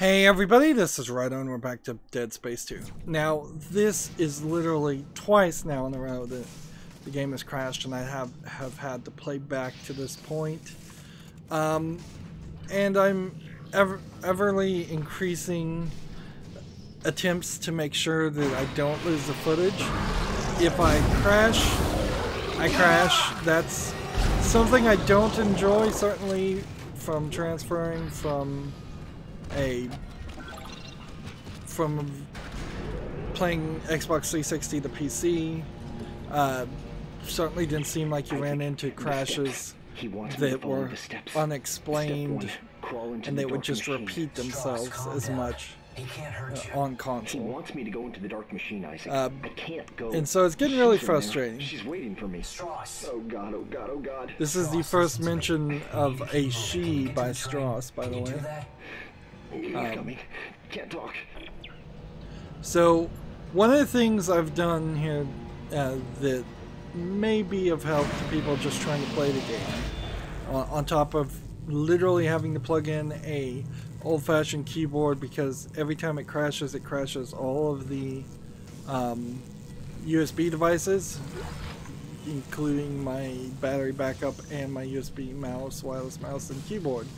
Hey everybody, this is Rydo and we're back to Dead Space 2. Now, this is literally twice now in a row that the game has crashed and I have had to play back to this point. And I'm everly increasing attempts to make sure that I don't lose the footage. If I crash, I crash. That's something I don't enjoy, certainly from transferring from playing Xbox 360 to PC. Certainly didn't seem like you ran into crashes that were unexplained and they would just repeat themselves as much on console. He wants me to go into the dark machine, Isaac. I can't go. And so it's getting really frustrating. She's waiting for me. Oh god, oh god, oh god. This is the first mention of a she by Strauss, by the way. He's coming. Can't talk. So, one of the things I've done here that may be of help to people just trying to play the game, on top of literally having to plug in a old-fashioned keyboard, because every time it crashes all of the USB devices, including my battery backup and my USB mouse, wireless mouse, and keyboard.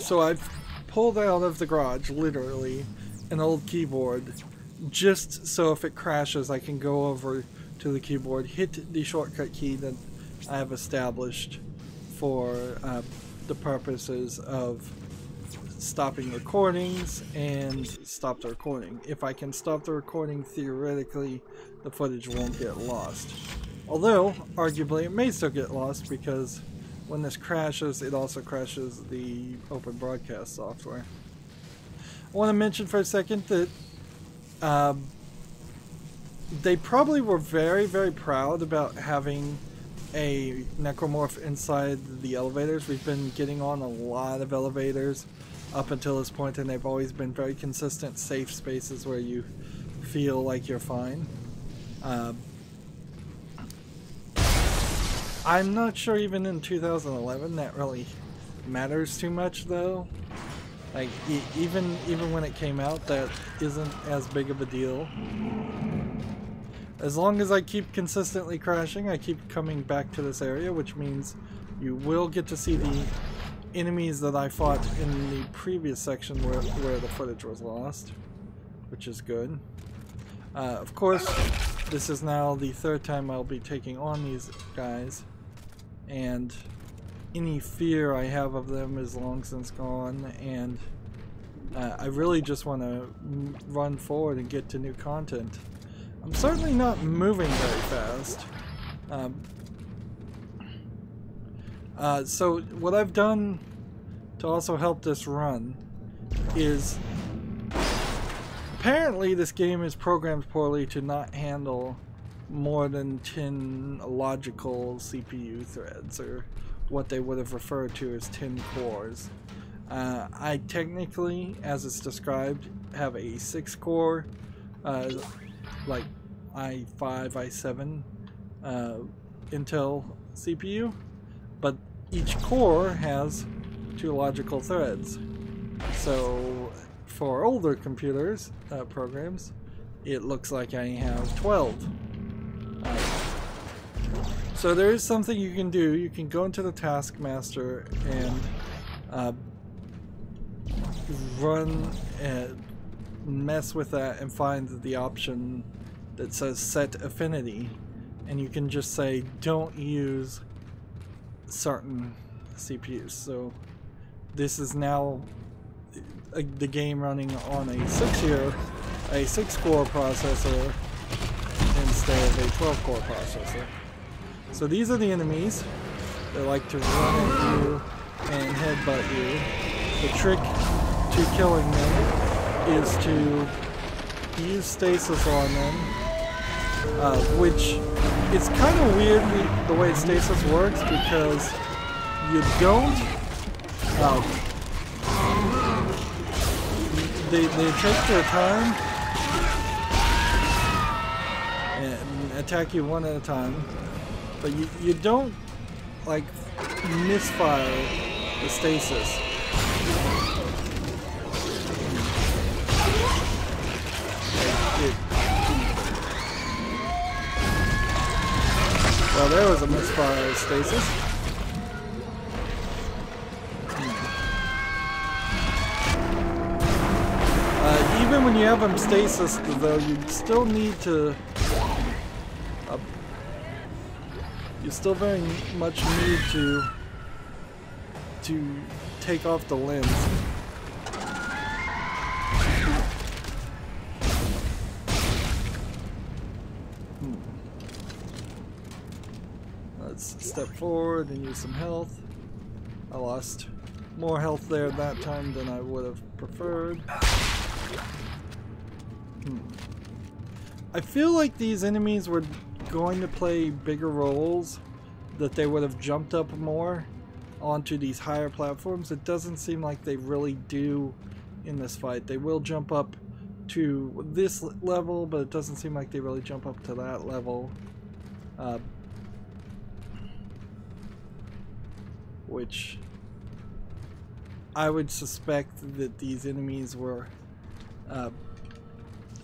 So I've pulled out of the garage, literally, an old keyboard, just so if it crashes I can go over to the keyboard, hit the shortcut key that I have established for the purposes of stopping recordings, and stop the recording. If I can stop the recording, theoretically the footage won't get lost. Although, arguably, it may still get lost, because when this crashes, it also crashes the open broadcast software. I want to mention for a second that they probably were very, very proud about having a necromorph inside the elevators. We've been getting on a lot of elevators up until this point, and they've always been very consistent, safe spaces where you feel like you're fine. I'm not sure even in 2011 that really matters too much, though. Like, even when it came out, that isn't as big of a deal. As long as I keep consistently crashing, I keep coming back to this area, which means you will get to see the enemies that I fought in the previous section where the footage was lost, which is good. Of course, this is now the third time I'll be taking on these guys, and any fear I have of them is long since gone, and I really just want to run forward and get to new content. I'm certainly not moving very fast. So what I've done to also help this run is, apparently this game is programmed poorly to not handle more than 10 logical CPU threads, or what they would have referred to as 10 cores. I technically, as it's described, have a 6-core, like i5, i7 Intel CPU, but each core has 2 logical threads. So for older computers, programs, it looks like I have 12. So there is something you can do. You can go into the taskmaster and run and mess with that and find the option that says set affinity, and you can just say don't use certain CPUs. So this is now the game running on a 6-core processor instead of a 12-core processor. So these are the enemies. They like to run at you and headbutt you. The trick to killing them is to use stasis on them, which it's kind of weird the way stasis works, because you don't... They take their time and attack you one at a time. But you don't, like, misfire the stasis. Well, there was a misfire stasis. Even when you have them stasis, though, you still need to. You still very much need to take off the lens. Let's step forward and use some health. I lost more health there that time than I would have preferred. I feel like these enemies were going to play bigger roles, that they would have jumped up more onto these higher platforms. It doesn't seem like they really do in this fight. They will jump up to this level, but it doesn't seem like they really jump up to that level. Which I would suspect that these enemies were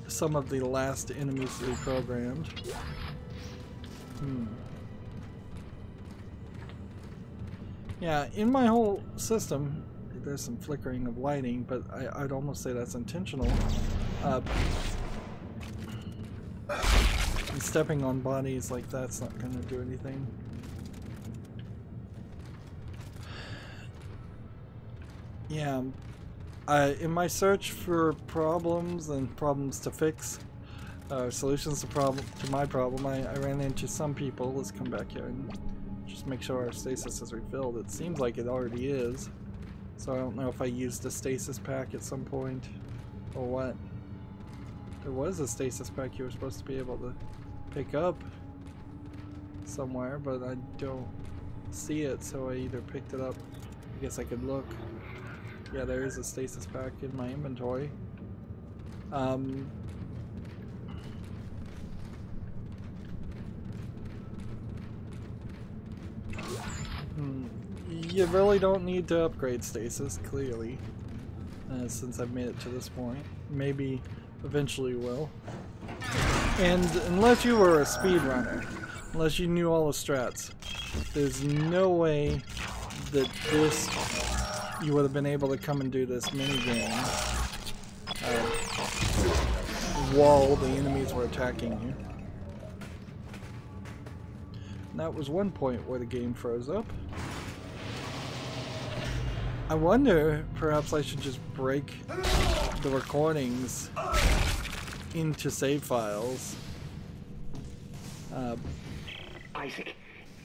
some of the last enemies to be programmed. Yeah, in my whole system, there's some flickering of lighting, but I'd almost say that's intentional. And stepping on bodies like that's not going to do anything. Yeah, in my search for problems and problems to fix, solutions to my problem, I ran into some people. Let's come back here and just make sure our stasis is refilled. It seems like it already is, so I don't know if I used a stasis pack at some point or what. There was a stasis pack you were supposed to be able to pick up somewhere, but I don't see it, so I either picked it up. I guess I could look. Yeah, there is a stasis pack in my inventory. You really don't need to upgrade stasis, clearly, since I've made it to this point. Maybe eventually will. And unless you were a speedrunner, unless you knew all the strats, there's no way that this you would have been able to come and do this minigame while the enemies were attacking you. And that was one point where the game froze up. I wonder, perhaps I should just break the recordings into save files. Isaac,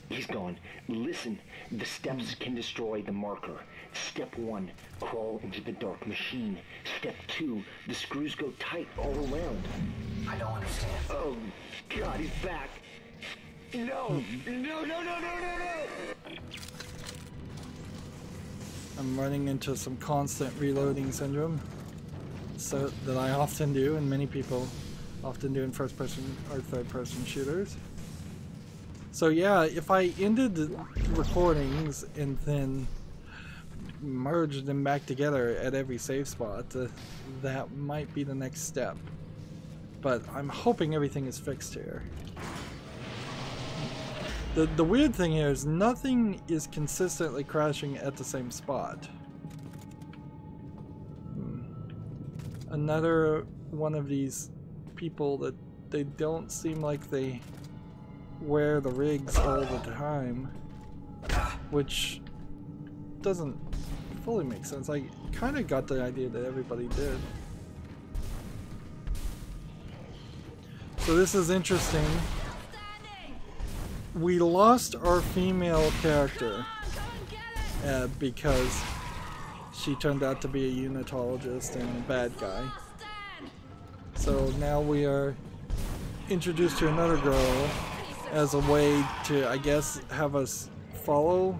he's gone. Listen, the steps can destroy the marker. Step 1, crawl into the dark machine. Step 2, the screws go tight all around. I don't understand. Oh, God, he's back. No! No! I'm running into some constant reloading syndrome, so that I often do, and many people often do in first-person or third-person shooters. So yeah, if I ended the recordings and then merged them back together at every save spot, that might be the next step. But I'm hoping everything is fixed here. The weird thing here is nothing is consistently crashing at the same spot. Another one of these people that they don't seem like they wear the rigs all the time, which doesn't fully make sense. I kind of got the idea that everybody did. So this is interesting. We lost our female character because she turned out to be a unitologist and a bad guy. So now we are introduced to another girl as a way to, I guess, have us follow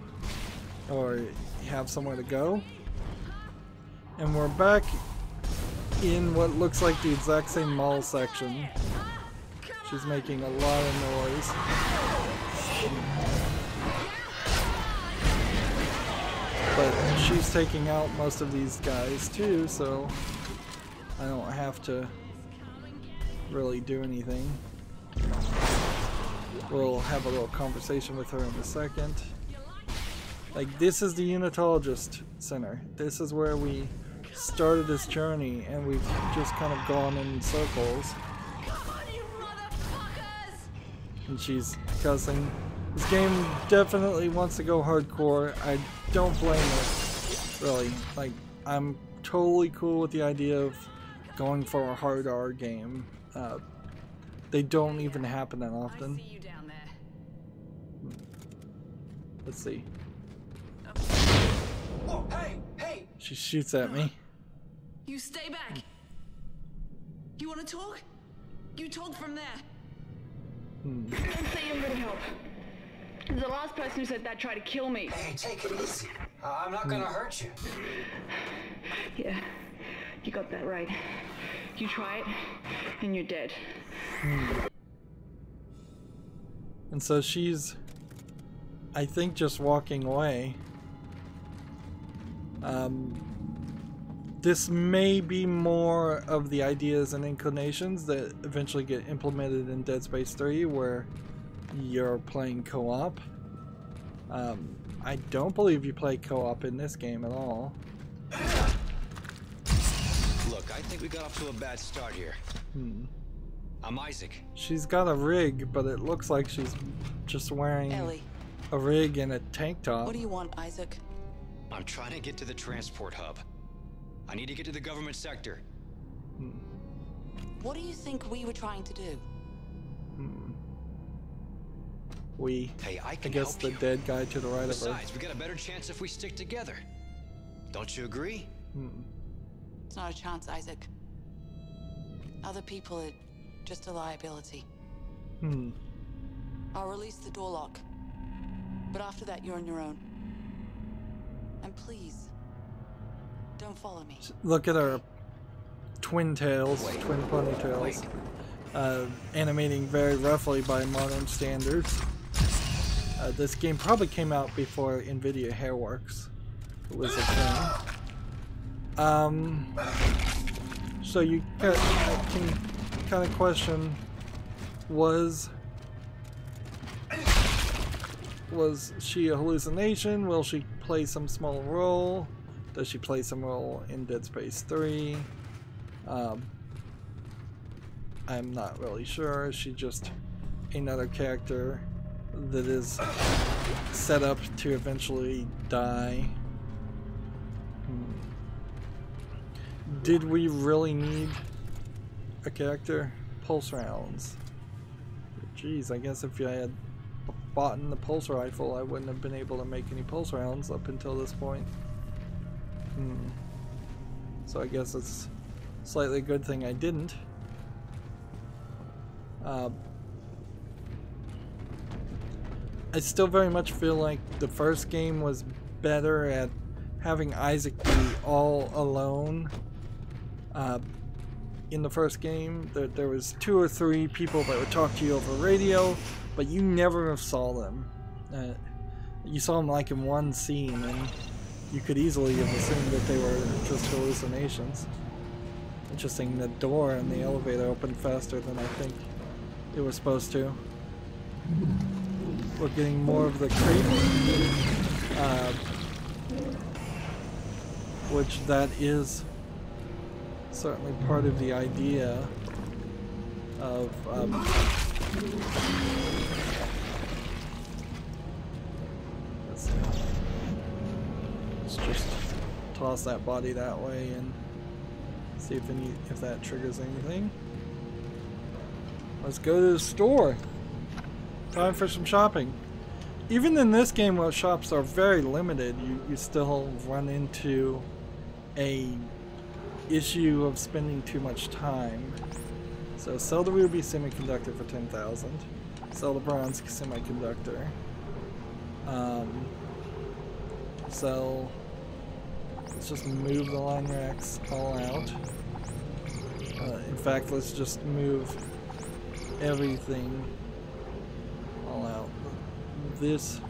or have somewhere to go. And we're back in what looks like the exact same mall section. She's making a lot of noise. But she's taking out most of these guys too, so I don't have to really do anything. We'll have a little conversation with her in a second. Like, this is the Unitologist Center. This is where we started this journey, and we've just kind of gone in circles. And she's cussing. This game definitely wants to go hardcore. I don't blame it, really. Like, I'm totally cool with the idea of going for a hard R game. They don't even happen that often. Let's see. Oh, hey! She shoots at me. You stay back. You want to talk? You talk from there. Don't say you're gonna help. The last person who said that tried to kill me. Hey, take it easy. I'm not gonna hurt you. Yeah, you got that right. You try it, and you're dead. And so she's, I think, just walking away. This may be more of the ideas and inclinations that eventually get implemented in Dead Space 3, where you're playing co-op. I don't believe you play co-op in this game at all. Look, I think we got off to a bad start here. I'm Isaac. She's got a rig, but it looks like she's just wearing Ellie, a rig and a tank top. what do you want, Isaac? I'm trying to get to the transport hub. I need to get to the government sector. What do you think we were trying to do? Hey, I I can guess help the you. dead guy to the right of her. Besides, we got a better chance if we stick together. Don't you agree? It's not a chance, Isaac. Other people are just a liability. I'll release the door lock. But after that, you're on your own. And please, don't follow me. Look at her twin tails, twin ponytails, animating very roughly by modern standards. This game probably came out before NVIDIA Hairworks was a thing. So you can kind of question, was she a hallucination? Will she play some small role? Does she play some role in Dead Space 3? I'm not really sure. Is she just another character that is set up to eventually die? Did we really need a character? Pulse rounds. Jeez, I guess if I had bought in the pulse rifle, I wouldn't have been able to make any pulse rounds up until this point. So I guess it's slightly a good thing I didn't. I still very much feel like the first game was better at having Isaac be all alone. In the first game, there was 2 or 3 people that would talk to you over radio, but you never saw them. You saw them like in one scene, and you could easily have assumed that they were just hallucinations. Interesting, the door in the elevator opened faster than I think it was supposed to. We're getting more of the creep, which that is certainly part of the idea of let's just toss that body that way and see if that triggers anything. Let's go to the store. Time for some shopping. Even in this game, where shops are very limited, you still run into a issue of spending too much time. So sell the ruby semiconductor for 10,000. Sell the bronze semiconductor. Let's just move the line racks all out. In fact, let's just move everything all out. This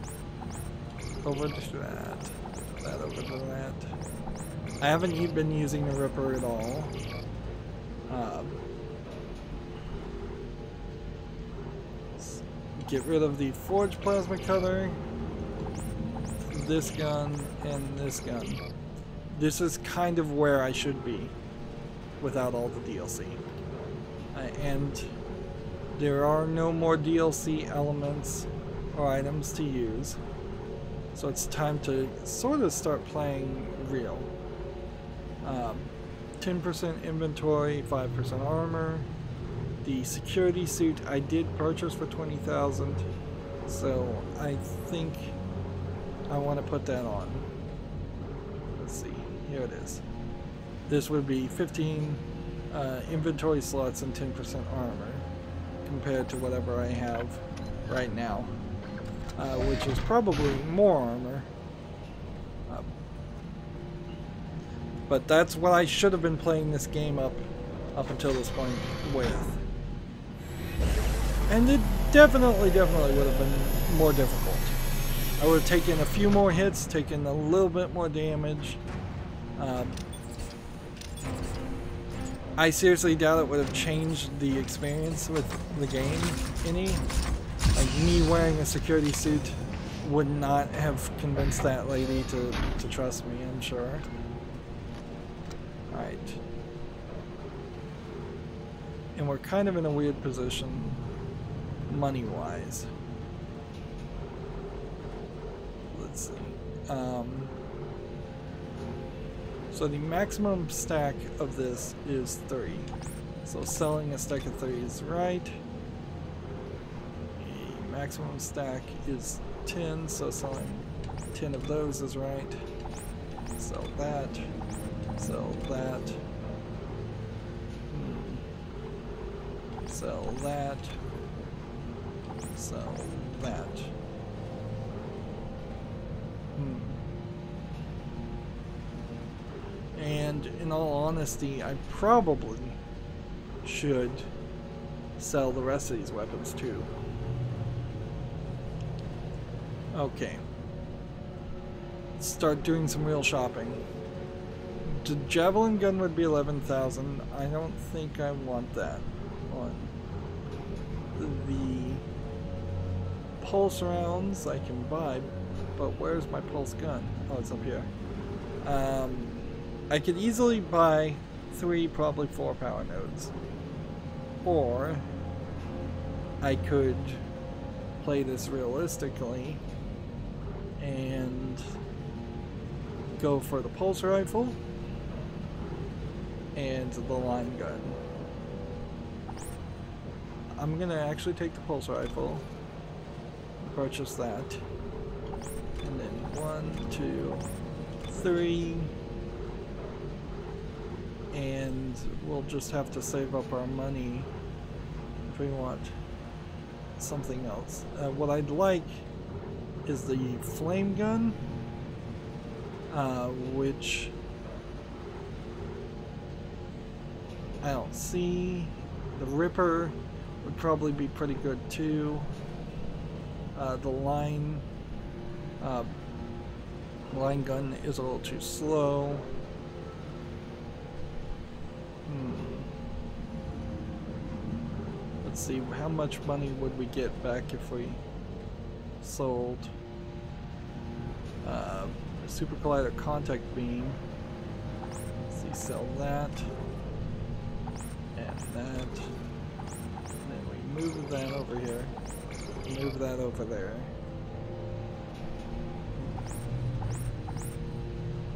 over to that. That over to that. I haven't been using the Ripper at all. get rid of the forged plasma cutter, this gun, and this gun. This is kind of where I should be without all the DLC. And there are no more DLC elements or items to use. So it's time to sort of start playing real. 10% inventory, 5% armor. The security suit I did purchase for 20,000, so I think I want to put that on. Let's see, here it is. This would be 15 inventory slots and 10% armor compared to whatever I have right now, which is probably more armor. But that's what I should have been playing this game up until this point with. And it definitely would have been more difficult. I would have taken a few more hits, taken a little bit more damage. I seriously doubt it would have changed the experience with the game any. Like, me wearing a security suit would not have convinced that lady to trust me, I'm sure. Alright. And we're kind of in a weird position, money-wise. Let's see. So the maximum stack of this is 3. So selling a stack of 3 is right. The maximum stack is 10, so selling 10 of those is right. Sell that. Sell that. Sell that. Sell that. And in all honesty, I probably should sell the rest of these weapons too. Okay. Let's start doing some real shopping. The Javelin gun would be 11,000. I don't think I want that one. The pulse rounds I can buy, but where's my pulse gun? Oh, it's up here. I could easily buy 3, probably 4 power nodes. Or I could play this realistically and go for the pulse rifle and the line gun. I'm gonna actually take the pulse rifle, purchase that, and then 1, 2, 3, and we'll just have to save up our money if we want something else. What I'd like is the flame gun, which I don't see. The Ripper would probably be pretty good too. The line gun is a little too slow. Let's see, how much money would we get back if we sold Super Collider contact beam? Let's see, sell that and that, and then we move that over here, move that over there.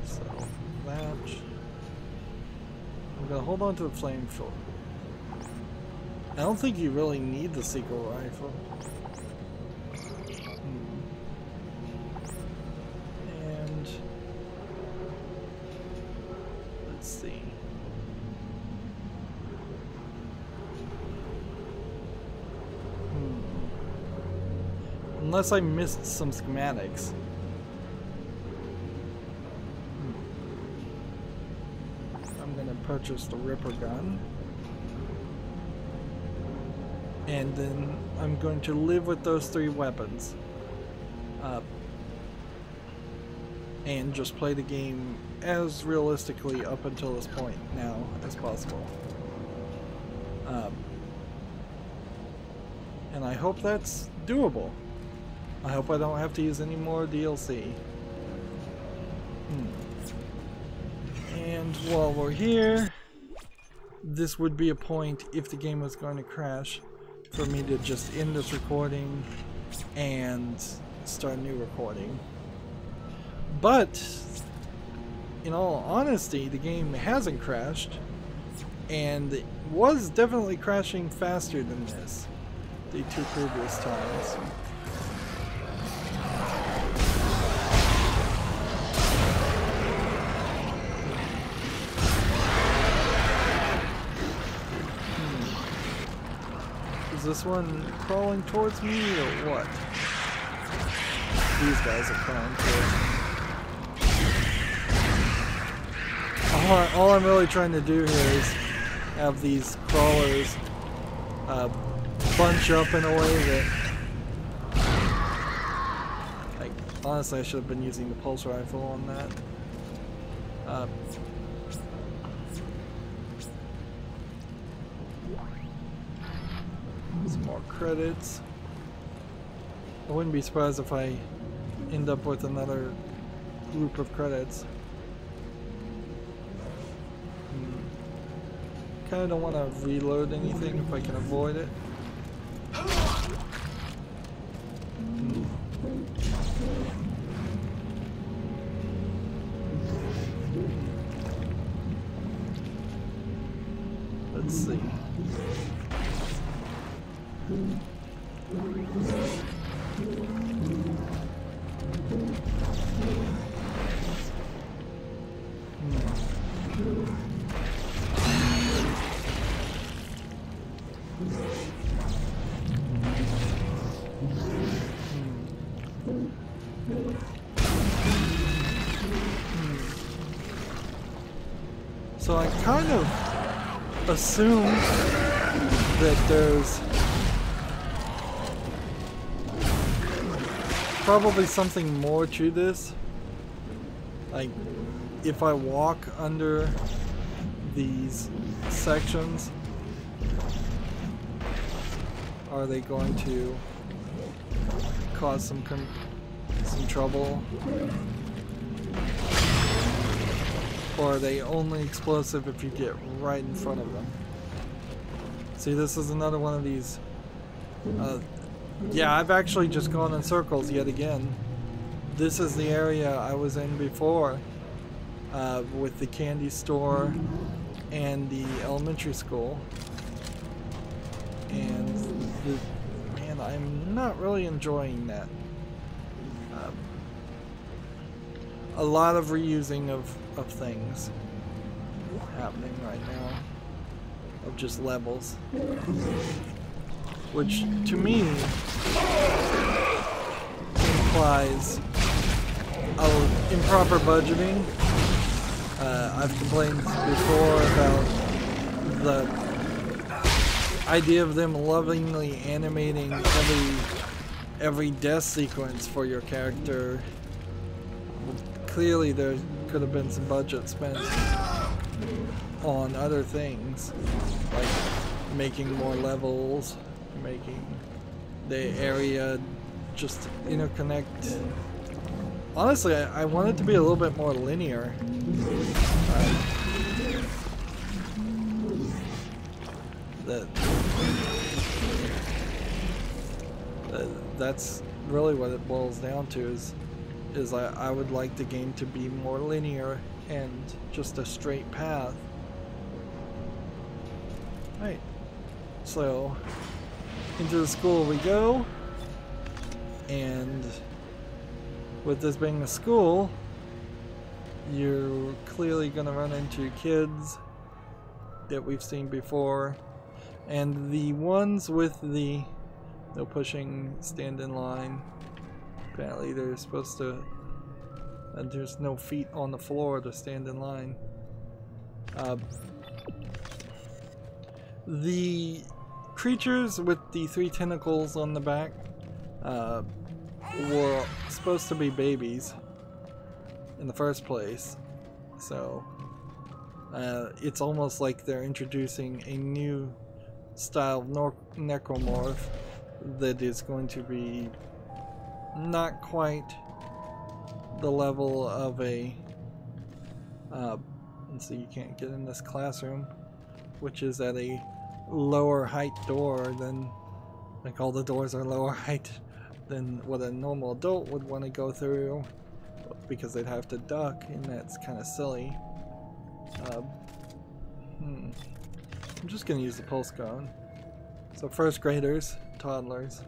Sell that. I'm gonna hold on to the flamethrower. I don't think you really need the secret rifle. And let's see. Unless I missed some schematics. I'm gonna purchase the Ripper gun. And then I'm going to live with those 3 weapons. And just play the game as realistically up until this point now as possible. And I hope that's doable. I hope I don't have to use any more DLC. And while we're here, this would be a point, if the game was going to crash, for me to just end this recording and start a new recording. But in all honesty, the game hasn't crashed, and it was definitely crashing faster than this the 2 previous times. Is this one crawling towards me or what? These guys are crawling towards me. All I'm really trying to do here is have these crawlers bunch up in a way that... Like, honestly, I should have been using the pulse rifle on that. Some more credits. I wouldn't be surprised if I end up with another group of credits. Kinda don't want to reload anything if I can avoid it. Let's see. So I kind of assume that there's probably something more to this. Like, if I walk under these sections, are they going to cause some trouble? Or are they only explosive if you get right in front of them? See, this is another one of these. Yeah, I've actually just gone in circles yet again. This is the area I was in before, with the candy store and the elementary school. And, man, I'm not really enjoying that. A lot of reusing of things happening right now, of just levels, which to me implies improper budgeting. I've complained before about the idea of them lovingly animating every death sequence for your character. Clearly there could have been some budget spent on other things, like making more levels, making the area just interconnect. Honestly, I want it to be a little bit more linear. That's really what it boils down to, is I would like the game to be more linear and just a straight path. Right. So, into the school we go, and with this being a school, you're clearly going to run into kids that we've seen before, and the ones with the no pushing, stand in line. Apparently they're supposed to, there's no feet on the floor to stand in line. The creatures with the 3 tentacles on the back were supposed to be babies in the first place, so it's almost like they're introducing a new style of necromorph that is going to be not quite the level of a let's see, you can't get in this classroom, which is at a lower height door than, like, all the doors are lower height than what a normal adult would want to go through, because they'd have to duck, and that's kind of silly. I'm just gonna use the pulse gun. So first graders, toddlers.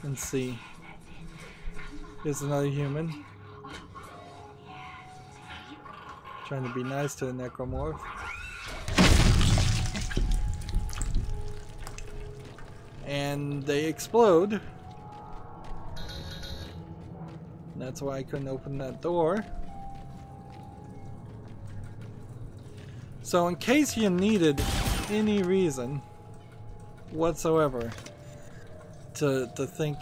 And see. Here's another human. Trying to be nice to the necromorph. And they explode. That's why I couldn't open that door. So in case you needed any reason whatsoever to think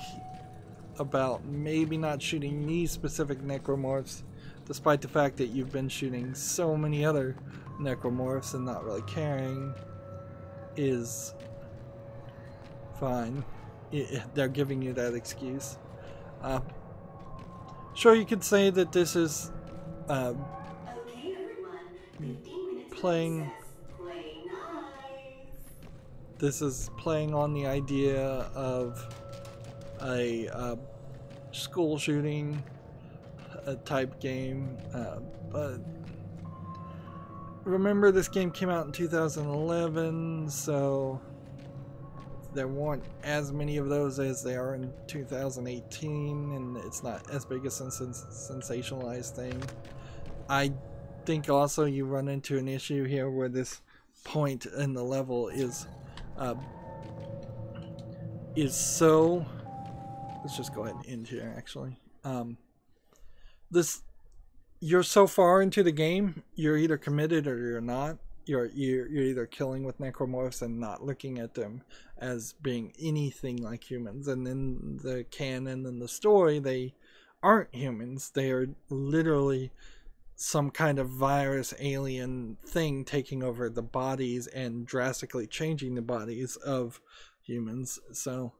about maybe not shooting these specific necromorphs, despite the fact that you've been shooting so many other necromorphs and not really caring, is fine. They're giving you that excuse. Sure, you could say that this is Okay, everyone. 15 minutes playing. Play nice. This is playing on the idea of a school shooting type game, but remember, this game came out in 2011, so there weren't as many of those as there are in 2018, and it's not as big a sensationalized thing. I think also you run into an issue here where this point in the level is so. Let's just go ahead and end here. Actually, you're so far into the game, you're either committed or you're not. You're either killing with necromorphs and not looking at them as being anything like humans, and in the canon and the story, they aren't humans. They are literally some kind of virus alien thing taking over the bodies and drastically changing the bodies of humans. So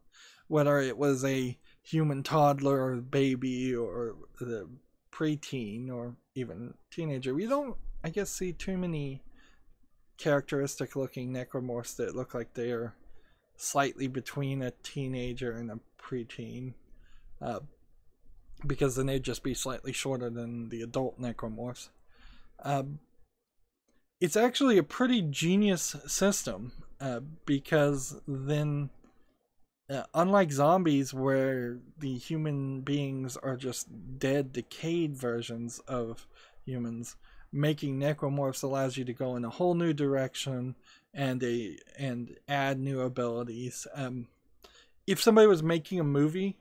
whether it was a human toddler or baby or the preteen or even teenager, we don't, I guess, see too many characteristic looking necromorphs that look like they're slightly between a teenager and a preteen, because then they'd just be slightly shorter than the adult necromorphs. It's actually a pretty genius system, because then unlike zombies where the human beings are just dead, decayed versions of humans, making necromorphs allows you to go in a whole new direction and add new abilities. If somebody was making a movie,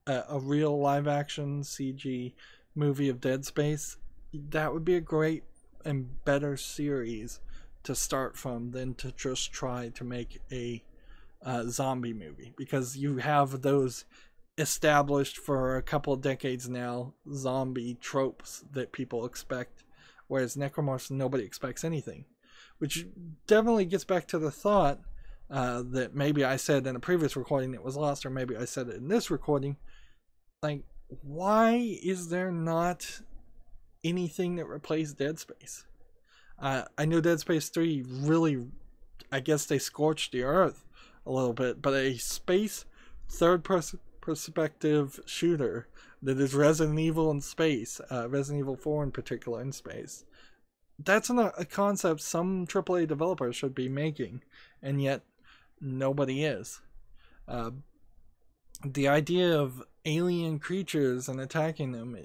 a real live action CG movie of Dead Space, that would be a great and better series to start from than to just try to make a zombie movie, because you have those established for a couple of decades now zombie tropes that people expect, whereas necromorphs, nobody expects anything, which definitely gets back to the thought that maybe I said in a previous recording that was lost, or maybe I said it in this recording. Like, why is there not anything that replaced Dead Space? I know Dead Space 3 really, I guess they scorched the earth a little bit, but a space third-person perspective shooter that is Resident Evil in space, Resident Evil 4 in particular in space, that's a concept some AAA developers should be making, and yet nobody is. The idea of alien creatures and attacking them,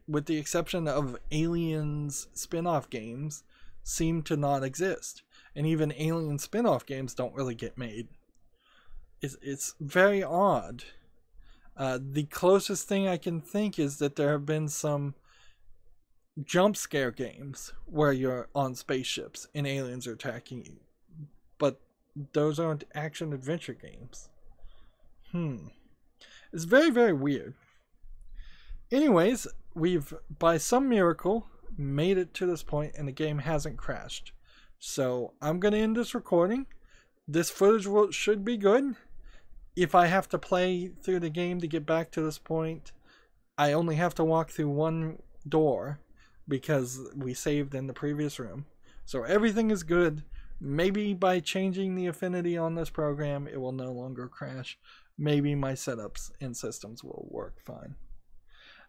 with the exception of Aliens spin-off games, seem to not exist, and even Alien spin-off games don't really get made. It's very odd. The closest thing I can think is that there have been some jump scare games where you're on spaceships and aliens are attacking you, but those aren't action adventure games. It's very, very weird. Anyways, we've, by some miracle, made it to this point and the game hasn't crashed. So I'm going to end this recording. This footage should be good. If I have to play through the game to get back to this point, I only have to walk through one door because we saved in the previous room. So everything is good. Maybe by changing the affinity on this program, it will no longer crash. Maybe my setups and systems will work fine.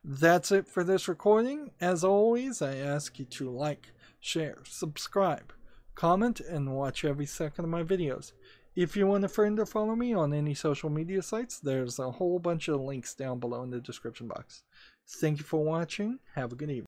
That's it for this recording. As always, I ask you to like, share, subscribe, comment, and watch every second of my videos. If you want a friend to follow me on any social media sites, there's a whole bunch of links down below in the description box. Thank you for watching. Have a good evening.